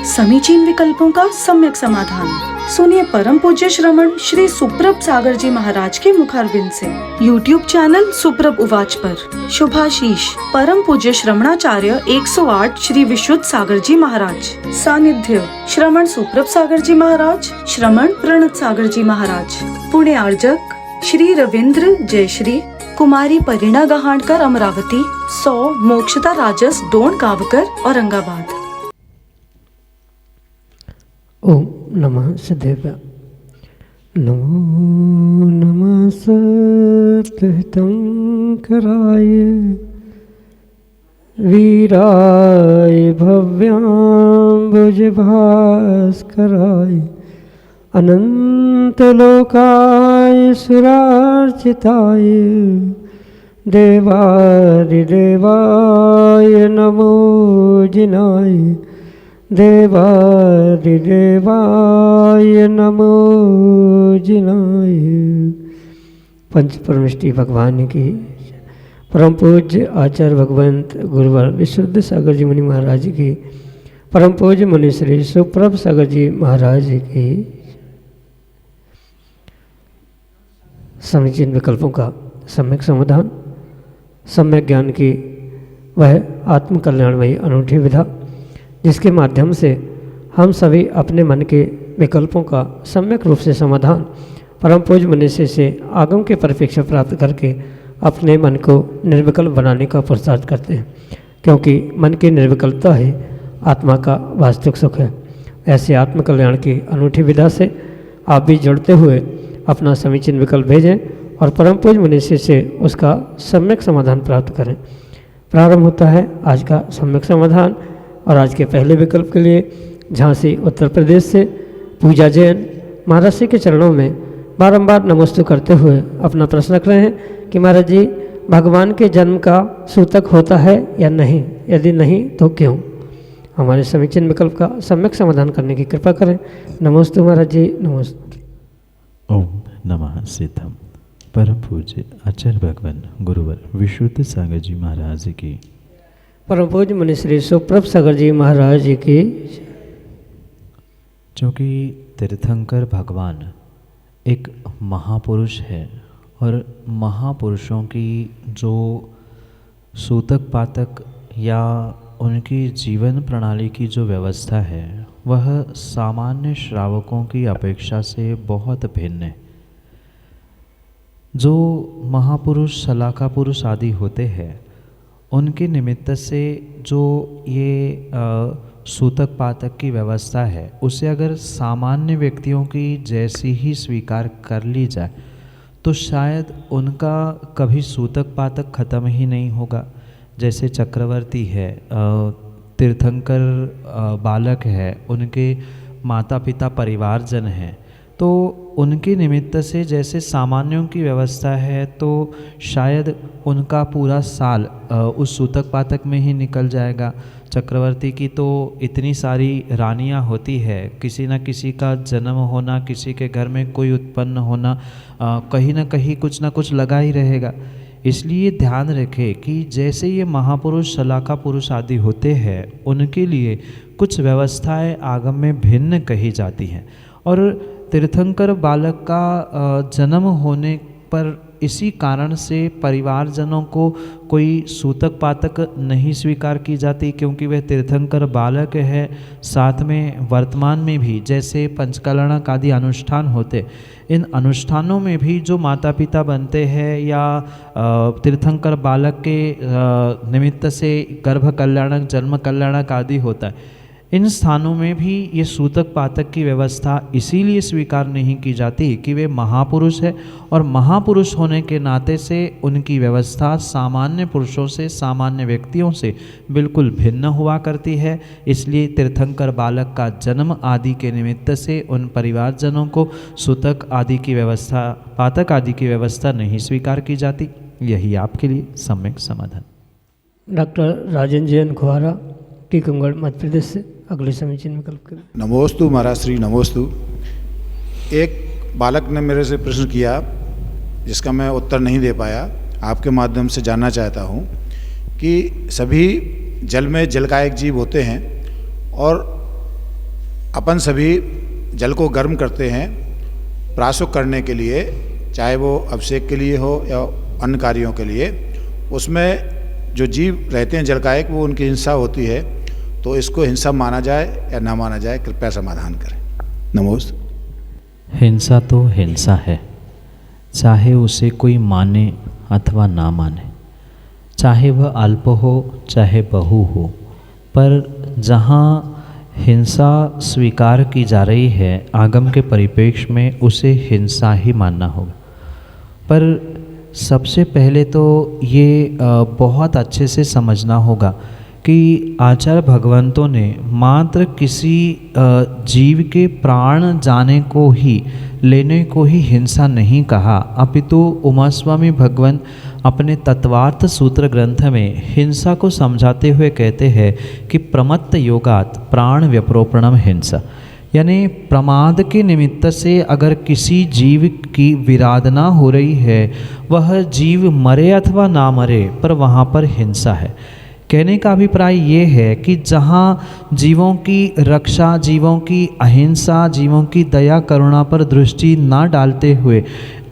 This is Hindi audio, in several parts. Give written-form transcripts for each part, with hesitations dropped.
समीचीन विकल्पों का सम्यक समाधान। सुनिए परम पूज्य श्रमण श्री सुप्रभ सागर जी महाराज के मुखारविंद से YouTube चैनल सुप्रभ उवाच पर शुभाशीष परम पूज्य श्रमणाचार्य 108 श्री विशुद्ध सागर जी महाराज। सानिध्य श्रमण सुप्रभ सागर जी महाराज, श्रमण प्रणत सागर जी महाराज। पुणे आर्जक श्री रविंद्र जयश्री, कुमारी परिणा गहाणकर अमरावती, 100 मोक्षता राजस डोन गावकर औरंगाबाद। ओम नमः सिद्धेभ्य। नमो नमः सततं कराय वीराय भव्याम्बुज भास्कराय अनंतलोकाय सुरार्चिताय देवादिदेवाय नमो जिनाय देवादिदेवाय नमो जिनाय। पंच परमेष्टि भगवान की परम पूज्य आचार्य भगवंत गुरुवर विशुद्ध सागर जी मुनि महाराज की, परम पूज्य मुनि श्री सुप्रभ सागर जी महाराज की समीचीन विकल्पों का सम्यक समाधान, सम्यक ज्ञान की वह आत्म कल्याणमयी अनूठी विधा जिसके माध्यम से हम सभी अपने मन के विकल्पों का सम्यक रूप से समाधान परम पूज्य मनुष्य से आगम के परिप्रेक्ष्य प्राप्त करके अपने मन को निर्विकल्प बनाने का पुरुषार्थ करते हैं, क्योंकि मन की निर्विकल्पता ही आत्मा का वास्तविक सुख है। ऐसे आत्म कल्याण की अनूठी विधा से आप भी जुड़ते हुए अपना समीचीन विकल्प भेजें और परम पूज्य मनुष्य से उसका सम्यक समाधान प्राप्त करें। प्रारंभ होता है आज का सम्यक समाधान। और आज के पहले विकल्प के लिए झांसी उत्तर प्रदेश से पूजा जैन महाराज के चरणों में बारंबार नमस्ते करते हुए अपना प्रश्न रख रहे हैं कि महाराज जी, भगवान के जन्म का सूतक होता है या नहीं, यदि नहीं तो क्यों? हमारे समीचीन विकल्प का सम्यक समाधान करने की कृपा करें। नमस्ते महाराज जी, नमस्ते। ओम नमः सिद्धम परम पूज्य आचार्य भगवान गुरुवर विशुद्ध सागर जी महाराज की, परम पूज्य मुनि श्री सुप्रभ सागर जी महाराज की। चूँकि तीर्थंकर भगवान एक महापुरुष है और महापुरुषों की जो सूतक पातक या उनकी जीवन प्रणाली की जो व्यवस्था है वह सामान्य श्रावकों की अपेक्षा से बहुत भिन्न है। जो महापुरुष सलाका पुरुष आदि होते हैं उनके निमित्त से जो ये सूतक पातक की व्यवस्था है उसे अगर सामान्य व्यक्तियों की जैसी ही स्वीकार कर ली जाए तो शायद उनका कभी सूतक पातक खत्म ही नहीं होगा। जैसे चक्रवर्ती है, तीर्थंकर बालक है, उनके माता पिता परिवारजन हैं, तो उनके निमित्त से जैसे सामान्यों की व्यवस्था है तो शायद उनका पूरा साल उस सूतक पातक में ही निकल जाएगा। चक्रवर्ती की तो इतनी सारी रानियां होती है, किसी न किसी का जन्म होना, किसी के घर में कोई उत्पन्न होना, कहीं ना कहीं कुछ ना कुछ लगा ही रहेगा। इसलिए ध्यान रखें कि जैसे ये महापुरुष सलाका पुरुष आदि होते हैं उनके लिए कुछ व्यवस्थाएं आगम में भिन्न कही जाती हैं। और तीर्थंकर बालक का जन्म होने पर इसी कारण से परिवारजनों को कोई सूतक पातक नहीं स्वीकार की जाती, क्योंकि वह तीर्थंकर बालक है। साथ में वर्तमान में भी जैसे पंचकलणक आदि अनुष्ठान होते, इन अनुष्ठानों में भी जो माता पिता बनते हैं या तीर्थंकर बालक के निमित्त से गर्भ कल्याणक जन्म कल्याणक आदि होता है, इन स्थानों में भी ये सूतक पातक की व्यवस्था इसीलिए स्वीकार नहीं की जाती कि वे महापुरुष है और महापुरुष होने के नाते से उनकी व्यवस्था सामान्य पुरुषों से, सामान्य व्यक्तियों से बिल्कुल भिन्न हुआ करती है। इसलिए तीर्थंकर बालक का जन्म आदि के निमित्त से उन परिवारजनों को सूतक आदि की व्यवस्था, पातक आदि की व्यवस्था नहीं स्वीकार की जाती। यही आपके लिए सम्यक समाधान। डॉक्टर राजेंद्र जैन खुहारा, टीकमगढ़, मध्य प्रदेश से अगले समीचीन विकल्प करें। नमोस्तु महाराज श्री नमोस्तु। एक बालक ने मेरे से प्रश्न किया जिसका मैं उत्तर नहीं दे पाया, आपके माध्यम से जानना चाहता हूँ कि सभी जल में जल का एक जीव होते हैं और अपन सभी जल को गर्म करते हैं प्राशुक करने के लिए, चाहे वो अभिषेक के लिए हो या अन्य कार्यों के लिए। उसमें जो जीव रहते हैं जलकायिक, वो उनकी हिंसा होती है, तो इसको हिंसा माना जाए या ना माना जाए, कृपया समाधान करें। नमोस्तु। हिंसा तो हिंसा है, चाहे उसे कोई माने अथवा ना माने, चाहे वह अल्प हो चाहे बहु हो, पर जहाँ हिंसा स्वीकार की जा रही है आगम के परिप्रेक्ष्य में, उसे हिंसा ही मानना होगा। पर सबसे पहले तो ये बहुत अच्छे से समझना होगा कि आचार्य भगवंतों ने मात्र किसी जीव के प्राण जाने को ही, लेने को ही हिंसा नहीं कहा, अपितु उमा स्वामी भगवान अपने तत्वार्थ सूत्र ग्रंथ में हिंसा को समझाते हुए कहते हैं कि प्रमत्त योगात प्राण व्यप्रोपणम हिंसा, यानी प्रमाद के निमित्त से अगर किसी जीव की विराधना हो रही है, वह जीव मरे अथवा ना मरे, पर वहाँ पर हिंसा है। कहने का अभिप्राय ये है कि जहाँ जीवों की रक्षा, जीवों की अहिंसा, जीवों की दया करुणा पर दृष्टि ना डालते हुए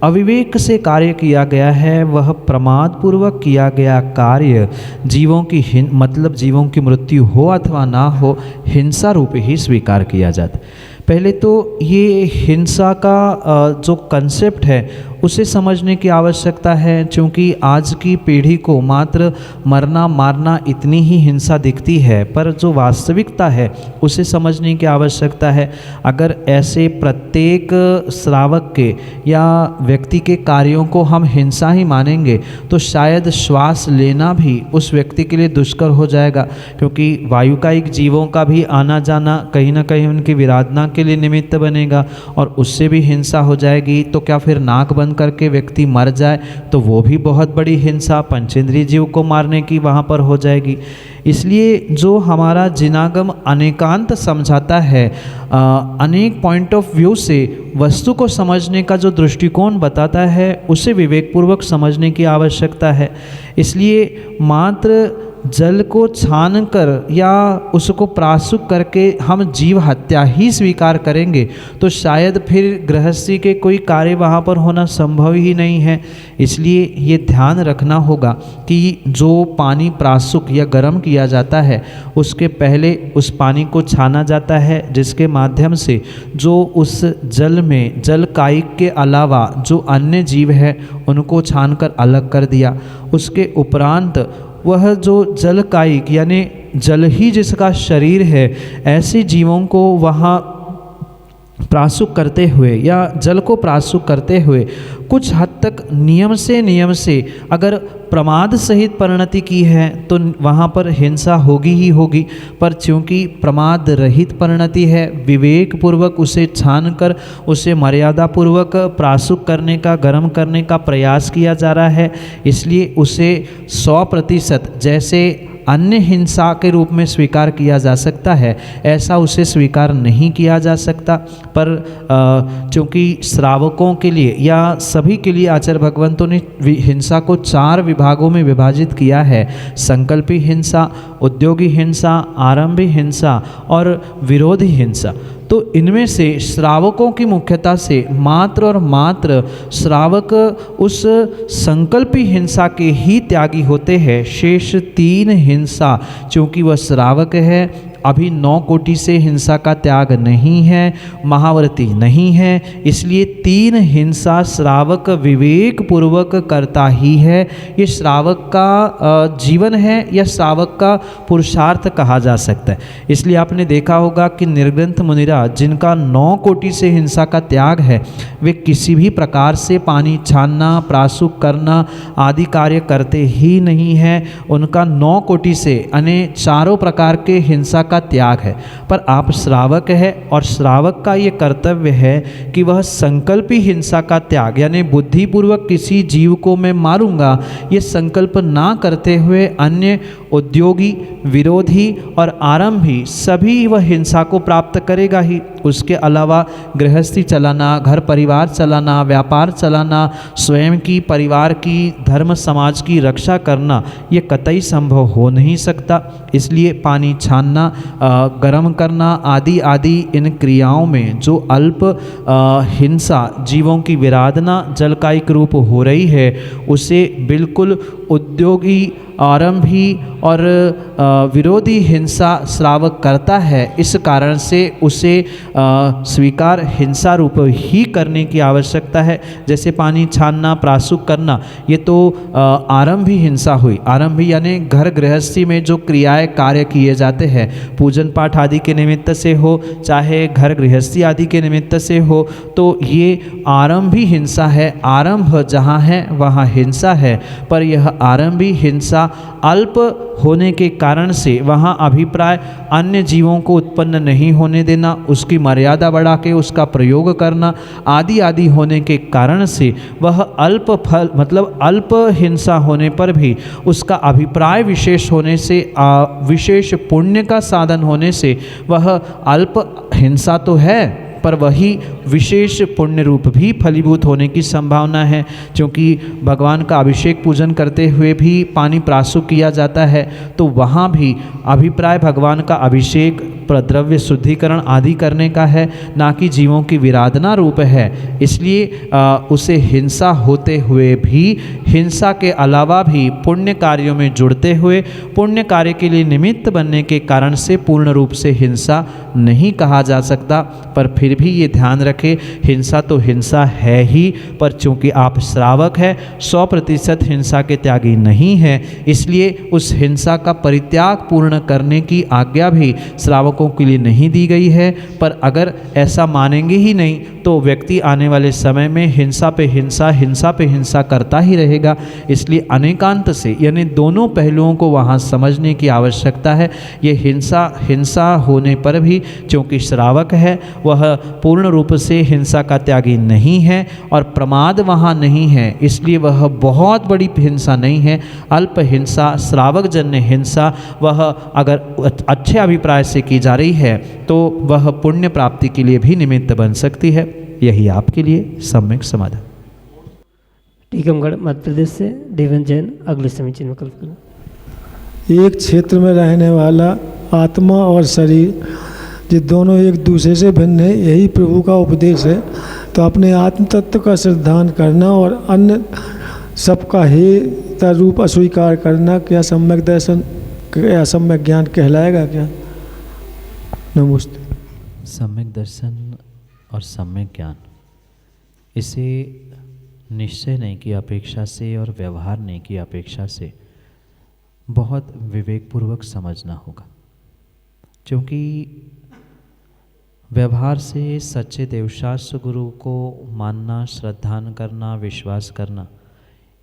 अविवेक से कार्य किया गया है, वह प्रमाद पूर्वक किया गया कार्य जीवों की मतलब जीवों की मृत्यु हो अथवा ना हो, हिंसा रूप ही स्वीकार किया जाता है। पहले तो ये हिंसा का जो कंसेप्ट है उसे समझने की आवश्यकता है, क्योंकि आज की पीढ़ी को मात्र मरना मारना इतनी ही हिंसा दिखती है, पर जो वास्तविकता है उसे समझने की आवश्यकता है। अगर ऐसे प्रत्येक श्रावक के या व्यक्ति के कार्यों को हम हिंसा ही मानेंगे तो शायद श्वास लेना भी उस व्यक्ति के लिए दुष्कर हो जाएगा, क्योंकि वायुकायिक जीवों का भी आना जाना कहीं ना कहीं उनकी विराधना के लिए निमित्त बनेगा और उससे भी हिंसा हो जाएगी। तो क्या फिर नाक बंद करके व्यक्ति मर जाए तो वो भी बहुत बड़ी हिंसा पंचेंद्रिय जीव को मारने की वहाँ पर हो जाएगी। इसलिए जो हमारा जिनागम अनेकांत समझाता है, अनेक पॉइंट ऑफ व्यू से वस्तु को समझने का जो दृष्टिकोण बताता है, उसे विवेकपूर्वक समझने की आवश्यकता है। इसलिए मात्र जल को छान कर या उसको प्राशुक करके हम जीव हत्या ही स्वीकार करेंगे तो शायद फिर गृहस्थी के कोई कार्य वहाँ पर होना संभव ही नहीं है। इसलिए ये ध्यान रखना होगा कि जो पानी प्राशुक या गर्म किया जाता है उसके पहले उस पानी को छाना जाता है, जिसके माध्यम से जो उस जल में जल कायिक के अलावा जो अन्य जीव है उनको छानकर अलग कर दिया। उसके उपरांत वह जो जल कायिक यानी जल ही जिसका शरीर है, ऐसे जीवों को वहाँ प्राशुक करते हुए या जल को प्राशुक करते हुए कुछ हद तक नियम से अगर प्रमाद सहित परिणति की है तो वहाँ पर हिंसा होगी ही होगी। पर चूँकि प्रमाद रहित परिणति है, विवेक पूर्वक उसे छान कर उसे मर्यादा पूर्वक प्राशुक करने का, गर्म करने का प्रयास किया जा रहा है, इसलिए उसे 100% जैसे अन्य हिंसा के रूप में स्वीकार किया जा सकता है, ऐसा उसे स्वीकार नहीं किया जा सकता। पर चूँकि श्रावकों के लिए या सभी के लिए आचार्य भगवंतों ने हिंसा को 4 विभागों में विभाजित किया है: संकल्पी हिंसा, उद्योगी हिंसा, आरंभी हिंसा और विरोधी हिंसा। तो इनमें से श्रावकों की मुख्यता से मात्र और मात्र श्रावक उस संकल्पी हिंसा के ही त्यागी होते हैं। शेष 3 हिंसा, चूँकि वह श्रावक है, अभी 9 कोटि से हिंसा का त्याग नहीं है, महाव्रती नहीं है, इसलिए 3 हिंसा श्रावक विवेक पूर्वक करता ही है। ये श्रावक का जीवन है या श्रावक का पुरुषार्थ कहा जा सकता है। इसलिए आपने देखा होगा कि निर्ग्रंथ मुनिराज जिनका 9 कोटि से हिंसा का त्याग है, वे किसी भी प्रकार से पानी छानना, प्राशुक करना आदि कार्य करते ही नहीं हैं। उनका 9 कोटि से अन्य चारों प्रकार के हिंसा का त्याग है। पर आप श्रावक है और श्रावक का ये कर्तव्य है कि वह संकल्पी हिंसा का त्याग यानी बुद्धिपूर्वक किसी जीव को मैं मारूंगा ये संकल्प ना करते हुए अन्य उद्योगी, विरोधी और आरंभी सभी वह हिंसा को प्राप्त करेगा ही। उसके अलावा गृहस्थी चलाना, घर परिवार चलाना, व्यापार चलाना, स्वयं की, परिवार की, धर्म समाज की रक्षा करना ये कतई संभव हो नहीं सकता। इसलिए पानी छानना गर्म करना आदि आदि इन क्रियाओं में जो अल्प हिंसा जीवों की विराधना जलकायिक रूप हो रही है, उसे बिल्कुल उद्योगी आरंभी और विरोधी हिंसा श्रावक करता है। इस कारण से उसे स्वीकार हिंसा रूप ही करने की आवश्यकता है। जैसे पानी छानना, प्रासुक करना, ये तो आरंभी हिंसा हुई। आरंभी यानी घर गृहस्थी में जो क्रियाएं कार्य किए जाते हैं, पूजन पाठ आदि के निमित्त से हो, चाहे घर गृहस्थी आदि के निमित्त से हो, तो ये आरंभी हिंसा है। आरंभ जहाँ है वहाँ हिंसा है, पर यह आरंभी हिंसा अल्प होने के कारण से वहाँ अभिप्राय अन्य जीवों को उत्पन्न नहीं होने देना, उसकी मर्यादा बढ़ा के उसका प्रयोग करना आदि आदि होने के कारण से वह अल्प फल मतलब अल्प हिंसा होने पर भी उसका अभिप्राय विशेष होने से, विशेष पुण्य का साधन होने से वह अल्प हिंसा तो है, पर वही विशेष पुण्य रूप भी फलीभूत होने की संभावना है। क्योंकि भगवान का अभिषेक पूजन करते हुए भी पानी प्रासुक किया जाता है, तो वहाँ भी अभिप्राय भगवान का अभिषेक प्रद्रव्य शुद्धिकरण आदि करने का है, ना कि जीवों की विराधना रूप है। इसलिए उसे हिंसा होते हुए भी, हिंसा के अलावा भी पुण्य कार्यों में जुड़ते हुए पुण्य कार्य के लिए निमित्त बनने के कारण से पूर्ण रूप से हिंसा नहीं कहा जा सकता। पर फिर भी ये ध्यान रखें, हिंसा तो हिंसा है ही, पर चूंकि आप श्रावक है 100% हिंसा के त्यागी नहीं है, इसलिए उस हिंसा का परित्याग पूर्ण करने की आज्ञा भी श्रावकों के लिए नहीं दी गई है। पर अगर ऐसा मानेंगे ही नहीं तो व्यक्ति आने वाले समय में हिंसा पे हिंसा, हिंसा पे हिंसा करता ही रहेगा। इसलिए अनेकांत से यानी दोनों पहलुओं को वहाँ समझने की आवश्यकता है। ये हिंसा होने पर भी क्योंकि श्रावक है वह पूर्ण रूप से हिंसा का त्यागी नहीं है और प्रमाद वहाँ नहीं है, इसलिए वह बहुत बड़ी हिंसा नहीं है। अल्प हिंसा, श्रावक जन्य हिंसा, वह अगर अच्छे अभिप्राय से की जा रही है तो वह पुण्य प्राप्ति के लिए भी निमित्त बन सकती है। यही आपके लिए सम्यक समाधान। टीकमगढ़ मध्य प्रदेश से देवेंद्र जैन अगले समीचीन विकल्प करें। एक क्षेत्र में रहने वाला आत्मा और शरीर, ये दोनों एक दूसरे से भिन्न है, यही प्रभु का उपदेश है। तो अपने आत्म तत्व का श्रद्धान करना और अन्य सबका हेता रूप अस्वीकार करना क्या सम्यक दर्शन या सम्यक ज्ञान कहलाएगा क्या? नमस्ते। सम्यक दर्शन और सम्यक ज्ञान, इसे निश्चय नहीं की अपेक्षा से और व्यवहार नहीं की अपेक्षा से बहुत विवेकपूर्वक समझना होगा। क्योंकि व्यवहार से सच्चे देवशास्त्र गुरु को मानना, श्रद्धान करना, विश्वास करना,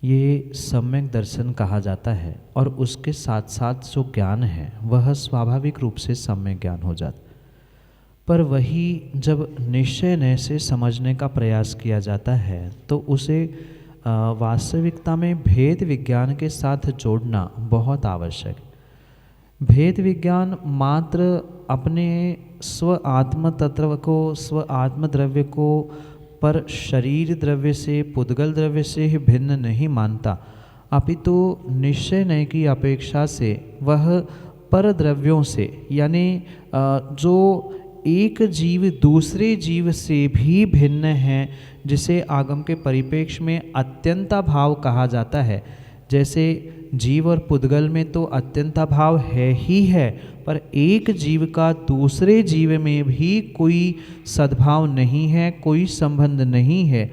ये सम्यक दर्शन कहा जाता है। और उसके साथ साथ जो ज्ञान है वह स्वाभाविक रूप से सम्यक ज्ञान हो जाता। पर वही जब निश्चय नय से समझने का प्रयास किया जाता है तो उसे वास्तविकता में भेद विज्ञान के साथ जोड़ना बहुत आवश्यक है। भेद विज्ञान मात्र अपने स्व आत्म तत्व को, स्व आत्म द्रव्य को पर शरीर द्रव्य से, पुद्गल द्रव्य से ही भिन्न नहीं मानता, अपितु निश्चय नय की अपेक्षा से वह पर द्रव्यों से, यानी जो एक जीव दूसरे जीव से भी भिन्न है, जिसे आगम के परिप्रेक्ष्य में अत्यंता भाव कहा जाता है। जैसे जीव और पुद्गल में तो अत्यंता भाव है ही है, पर एक जीव का दूसरे जीव में भी कोई सद्भाव नहीं है, कोई संबंध नहीं है।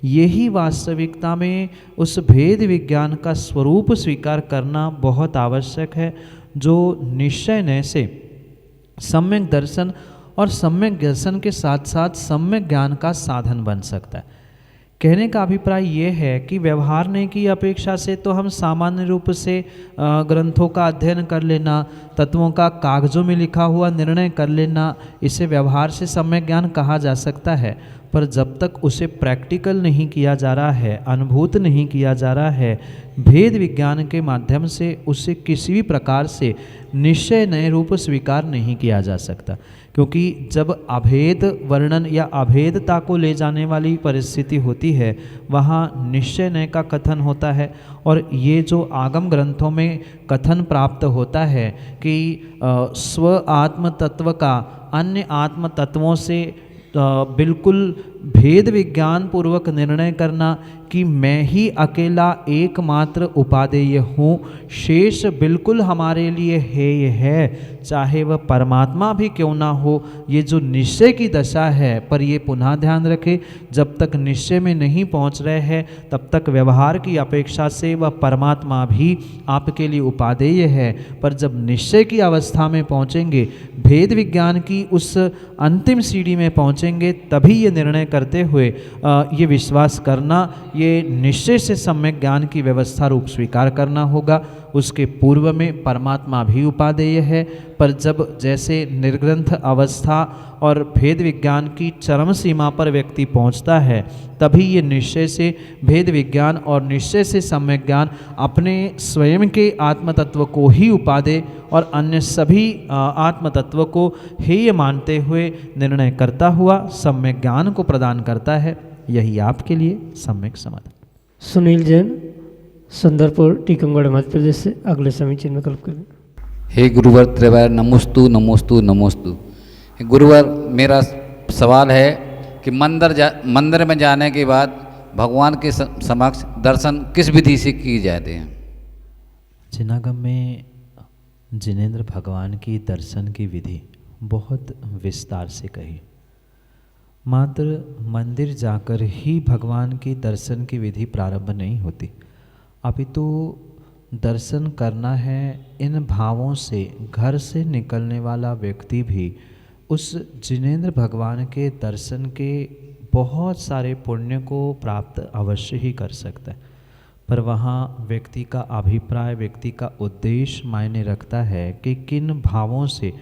यही वास्तविकता में उस भेद विज्ञान का स्वरूप स्वीकार करना बहुत आवश्यक है, जो निश्चय नय से सम्यक दर्शन और सम्यक दर्शन के साथ साथ सम्यक ज्ञान का साधन बन सकता है। कहने का अभिप्राय ये है कि व्यवहार नहीं की अपेक्षा से तो हम सामान्य रूप से ग्रंथों का अध्ययन कर लेना, तत्वों का कागजों में लिखा हुआ निर्णय कर लेना, इसे व्यवहार से सम्यक ज्ञान कहा जा सकता है। पर जब तक उसे प्रैक्टिकल नहीं किया जा रहा है, अनुभूत नहीं किया जा रहा है, भेद विज्ञान के माध्यम से उसे किसी भी प्रकार से निश्चय नए रूप स्वीकार नहीं किया जा सकता। क्योंकि जब अभेद वर्णन या अभेदता को ले जाने वाली परिस्थिति होती है, वहाँ निश्चय नय का कथन होता है। और ये जो आगम ग्रंथों में कथन प्राप्त होता है कि स्व आत्म तत्व का अन्य आत्म तत्वों से बिल्कुल भेद विज्ञान पूर्वक निर्णय करना कि मैं ही अकेला एकमात्र उपादेय हूँ, शेष बिल्कुल हमारे लिए हेय है, चाहे वह परमात्मा भी क्यों ना हो। ये जो निश्चय की दशा है, पर ये पुनः ध्यान रखें, जब तक निश्चय में नहीं पहुँच रहे हैं तब तक व्यवहार की अपेक्षा से वह परमात्मा भी आपके लिए उपादेय है। पर जब निश्चय की अवस्था में पहुँचेंगे, भेद विज्ञान की उस अंतिम सीढ़ी में पहुँचेंगे, तभी ये निर्णय करते हुए ये विश्वास करना, ये निश्चय से सम्यक ज्ञान की व्यवस्था रूप स्वीकार करना होगा। उसके पूर्व में परमात्मा भी उपादेय है, पर जब जैसे निर्ग्रंथ अवस्था और भेद विज्ञान की चरम सीमा पर व्यक्ति पहुंचता है, तभी ये निश्चय से भेद विज्ञान और निश्चय से सम्यक ज्ञान अपने स्वयं के आत्मतत्व को ही उपादेय और अन्य सभी आत्मतत्व को हेय मानते हुए निर्णय करता हुआ सम्यक ज्ञान को प्रदान करता है। यही आपके लिए सम्यक समाधान। सुनील जैन, सुंदरपुर, टीकमगढ़, मध्य प्रदेश से अगले समीचीन में कल्प करें। हे गुरुवर त्रिवार नमोस्तु नमोस्तु नमोस्तु। गुरुवर, मेरा सवाल है कि मंदिर में जाने के बाद भगवान के समक्ष दर्शन किस विधि से किए जाते हैं? जिनागम में जिनेंद्र भगवान की दर्शन की विधि बहुत विस्तार से कही। मात्र मंदिर जाकर ही भगवान की दर्शन की विधि प्रारंभ नहीं होती, अपितु दर्शन करना है इन भावों से घर से निकलने वाला व्यक्ति भी उस जिनेंद्र भगवान के दर्शन के बहुत सारे पुण्य को प्राप्त अवश्य ही कर सकता है। पर वहाँ व्यक्ति का अभिप्राय, व्यक्ति का उद्देश्य मायने रखता है कि किन भावों से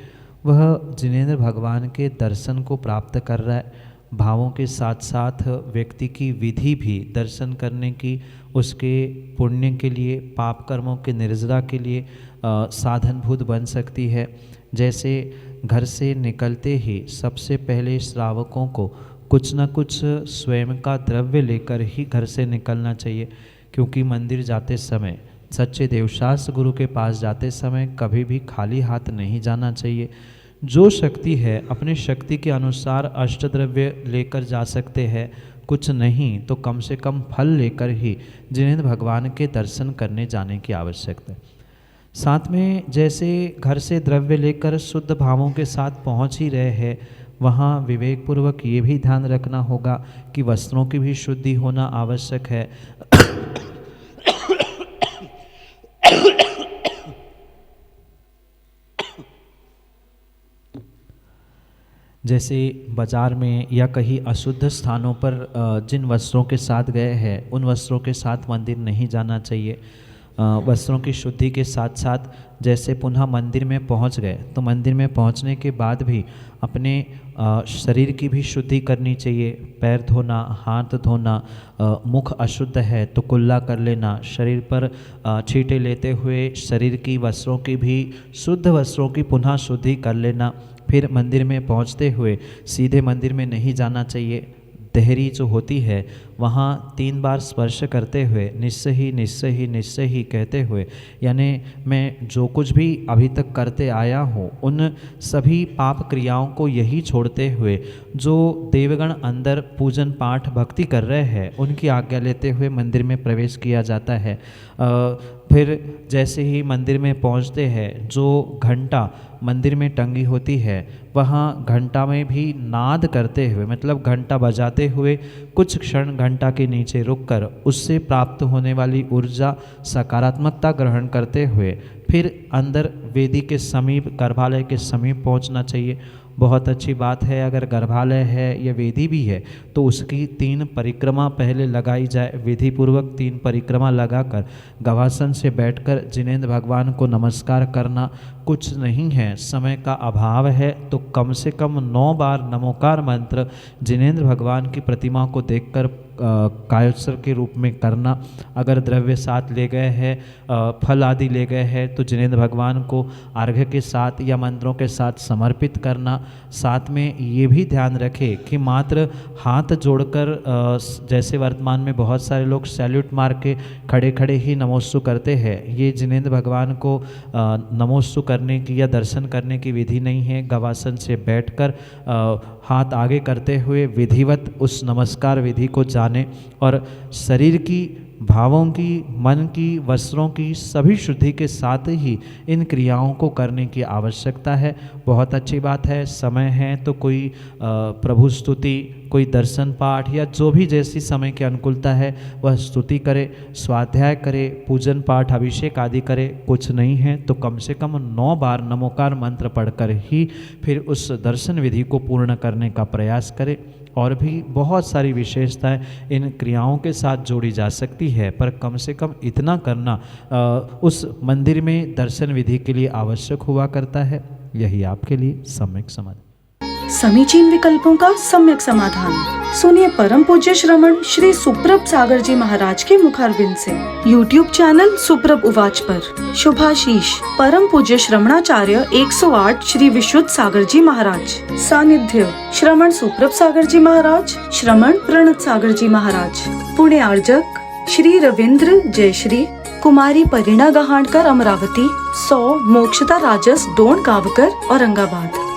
वह जिनेंद्र भगवान के दर्शन को प्राप्त कर रहा है। भावों के साथ साथ व्यक्ति की विधि भी दर्शन करने की उसके पुण्य के लिए, पाप कर्मों के निर्जरा के लिए साधनभूत बन सकती है। जैसे घर से निकलते ही सबसे पहले श्रावकों को कुछ न कुछ स्वयं का द्रव्य लेकर ही घर से निकलना चाहिए, क्योंकि मंदिर जाते समय, सच्चे देवशास्त्र गुरु के पास जाते समय कभी भी खाली हाथ नहीं जाना चाहिए। जो शक्ति है अपनी शक्ति के अनुसार अष्टद्रव्य लेकर जा सकते हैं, कुछ नहीं तो कम से कम फल लेकर ही जिनेंद्र भगवान के दर्शन करने जाने की आवश्यकता है। साथ में जैसे घर से द्रव्य लेकर शुद्ध भावों के साथ पहुंच ही रहे हैं, वहाँ विवेकपूर्वक ये भी ध्यान रखना होगा कि वस्त्रों की भी शुद्धि होना आवश्यक है। जैसे बाज़ार में या कहीं अशुद्ध स्थानों पर जिन वस्त्रों के साथ गए हैं, उन वस्त्रों के साथ मंदिर नहीं जाना चाहिए। वस्त्रों की शुद्धि के साथ साथ जैसे पुनः मंदिर में पहुंच गए, तो मंदिर में पहुंचने के बाद भी अपने शरीर की भी शुद्धि करनी चाहिए। पैर धोना, हाथ धोना, मुख अशुद्ध है तो कुल्ला कर लेना, शरीर पर छींटे लेते हुए शरीर की वस्त्रों की भी, शुद्ध वस्त्रों की पुनः शुद्धि कर लेना। फिर मंदिर में पहुंचते हुए सीधे मंदिर में नहीं जाना चाहिए। देहरी जो होती है वहाँ 3 बार स्पर्श करते हुए निश्चय ही निश्चय ही निश्चय ही कहते हुए, यानी मैं जो कुछ भी अभी तक करते आया हूँ उन सभी पाप क्रियाओं को यही छोड़ते हुए जो देवगण अंदर पूजन पाठ भक्ति कर रहे हैं उनकी आज्ञा लेते हुए मंदिर में प्रवेश किया जाता है। फिर जैसे ही मंदिर में पहुंचते हैं, जो घंटा मंदिर में टंगी होती है वहाँ घंटा में भी नाद करते हुए, मतलब घंटा बजाते हुए कुछ क्षण घंटा के नीचे रुककर उससे प्राप्त होने वाली ऊर्जा, सकारात्मकता ग्रहण करते हुए फिर अंदर वेदी के समीप, गर्भालय के समीप पहुंचना चाहिए। बहुत अच्छी बात है। अगर गर्भालय है या वेदी भी है तो उसकी 3 परिक्रमा पहले लगाई जाए, विधि पूर्वक 3 परिक्रमा लगाकर गवासन से बैठकर जिनेंद्र भगवान को नमस्कार करना कुछ नहीं है। समय का अभाव है तो कम से कम 9 बार नमोकार मंत्र जिनेंद्र भगवान की प्रतिमा को देखकर कायोत्सर्ग के रूप में करना। अगर द्रव्य साथ ले गए हैं, फल आदि ले गए हैं तो जिनेंद्र भगवान को अर्घ्य के साथ या मंत्रों के साथ समर्पित करना। साथ में ये भी ध्यान रखें कि मात्र हाथ जोड़कर जैसे वर्तमान में बहुत सारे लोग सैल्यूट मार के खड़े खड़े ही नमोस्तु करते हैं, ये जिनेंद्र भगवान को नमोस्तु करने की या दर्शन करने की विधि नहीं है। गवासन से बैठकर हाथ आगे करते हुए विधिवत उस नमस्कार विधि को जाने और शरीर की, भावों की, मन की, वस्त्रों की सभी शुद्धि के साथ ही इन क्रियाओं को करने की आवश्यकता है। बहुत अच्छी बात है। समय है तो कोई प्रभु स्तुति, कोई दर्शन पाठ या जो भी जैसी समय की अनुकूलता है वह स्तुति करे, स्वाध्याय करे, पूजन पाठ अभिषेक आदि करे। कुछ नहीं है तो कम से कम 9 बार नमोकार मंत्र पढ़कर ही फिर उस दर्शन विधि को पूर्ण करने का प्रयास करे। और भी बहुत सारी विशेषताएं इन क्रियाओं के साथ जोड़ी जा सकती है, पर कम से कम इतना करना उस मंदिर में दर्शन विधि के लिए आवश्यक हुआ करता है। यही आपके लिए सम्यक समाधान। समीचीन विकल्पों का सम्यक समाधान सुनिए परम पूज्य श्रमण श्री सुप्रभ सागर जी महाराज के मुखारविंद से। YouTube चैनल सुप्रभ उवाच पर शुभाशीष परम पूज्य श्रमणाचार्य 108 श्री विशुद्ध सागर जी महाराज। सानिध्य श्रमण सुप्रभ सागर जी महाराज, श्रमण प्रणत सागर जी महाराज। पुण्य आर्जक श्री रविंद्र जयश्री, कुमारी परिणा गहाणकर अमरावती, 100 मोक्षता राजस डोन कावकर औरंगाबाद।